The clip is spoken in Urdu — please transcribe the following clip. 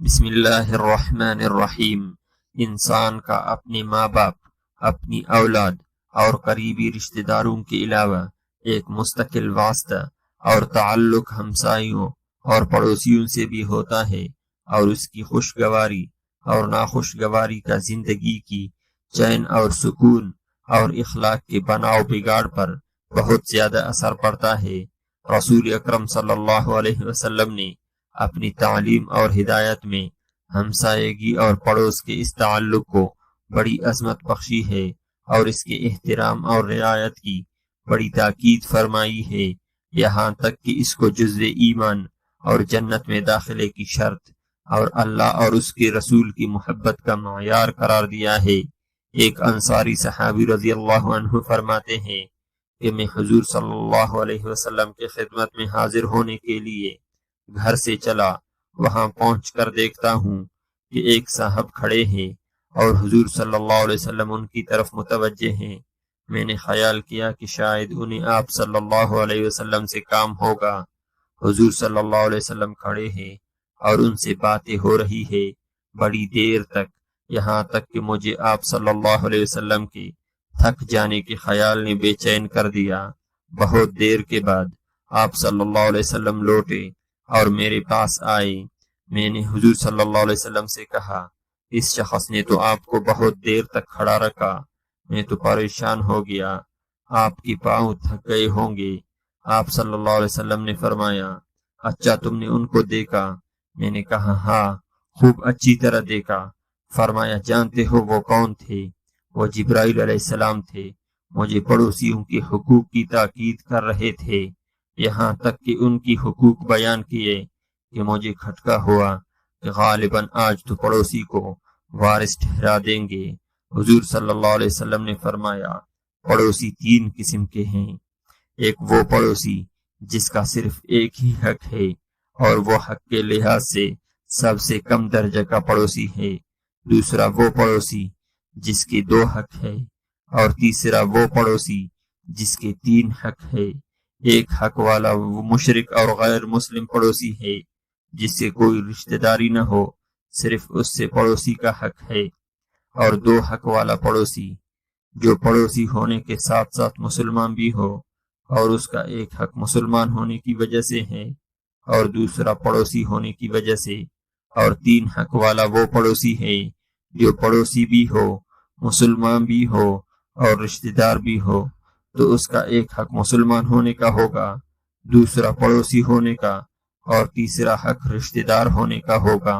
بسم اللہ الرحمن الرحیم۔ انسان کا اپنے ماں باپ، اپنی اولاد اور قریبی رشتہ داروں کے علاوہ ایک مستقل واسطہ اور تعلق ہمسایوں اور پڑوسیوں سے بھی ہوتا ہے، اور اس کی خوشگواری اور ناخوشگواری کا زندگی کی چین اور سکون اور اخلاق کے بناؤ بگاڑ پر بہت زیادہ اثر پڑتا ہے۔ رسول اکرم صلی اللہ علیہ وسلم نے اپنی تعلیم اور ہدایت میں ہمسایگی اور پڑوس کے اس تعلق کو بڑی عظمت بخشی ہے، اور اس کے احترام اور رعایت کی بڑی تاکید فرمائی ہے، یہاں تک کہ اس کو جزو ایمان اور جنت میں داخلے کی شرط اور اللہ اور اس کے رسول کی محبت کا معیار قرار دیا ہے۔ ایک انصاری صحابی رضی اللہ عنہ فرماتے ہیں کہ میں حضور صلی اللہ علیہ وسلم کے خدمت میں حاضر ہونے کے لیے گھر سے چلا، وہاں پہنچ کر دیکھتا ہوں کہ ایک صاحب کھڑے ہیں اور حضور صلی اللہ علیہ وسلم ان کی طرف متوجہ ہیں۔ میں نے خیال کیا کہ شاید انہیں آپ صلی اللہ علیہ وسلم سے کام ہوگا۔ حضور صلی اللہ علیہ وسلم کھڑے ہیں اور ان سے باتیں ہو رہی ہے بڑی دیر تک، یہاں تک کہ مجھے آپ صلی اللہ علیہ وسلم کے تھک جانے کے خیال نے بے چین کر دیا۔ بہت دیر کے بعد آپ صلی اللہ علیہ وسلم لوٹے اور میرے پاس آئے۔ میں نے حضور صلی اللہ علیہ وسلم سے کہا، اس شخص نے تو آپ کو بہت دیر تک کھڑا رکھا، میں تو پریشان ہو گیا، آپ کی پاؤں تھک گئے ہوں گے۔ آپ صلی اللہ علیہ وسلم نے فرمایا، اچھا تم نے ان کو دیکھا؟ میں نے کہا ہاں، خوب اچھی طرح دیکھا۔ فرمایا، جانتے ہو وہ کون تھے؟ وہ جبرائیل علیہ السلام تھے، مجھے پڑوسیوں کے حقوق کی تاکید کر رہے تھے، یہاں تک کہ ان کی حقوق بیان کیے کہ مجھے کھٹکا ہوا کہ غالباً آج تو پڑوسی کو وارث ٹھہرا دیں گے۔ حضور صلی اللہ علیہ وسلم نے فرمایا، پڑوسی تین قسم کے ہیں، ایک وہ پڑوسی جس کا صرف ایک ہی حق ہے اور وہ حق کے لحاظ سے سب سے کم درجہ کا پڑوسی ہے، دوسرا وہ پڑوسی جس کے دو حق ہے، اور تیسرا وہ پڑوسی جس کے تین حق ہے۔ ایک حق والا وہ مشرک اور غیر مسلم پڑوسی ہے جس سے کوئی رشتہ داری نہ ہو، صرف اس سے پڑوسی کا حق ہے، اور دو حق والا پڑوسی جو پڑوسی ہونے کے ساتھ ساتھ مسلمان بھی ہو، اور اس کا ایک حق مسلمان ہونے کی وجہ سے ہے اور دوسرا پڑوسی ہونے کی وجہ سے، اور تین حق والا وہ پڑوسی ہے جو پڑوسی بھی ہو، مسلمان بھی ہو اور رشتہ دار بھی ہو، تو اس کا ایک حق مسلمان ہونے کا ہوگا، دوسرا پڑوسی ہونے کا، اور تیسرا حق رشتہ دار ہونے کا ہوگا۔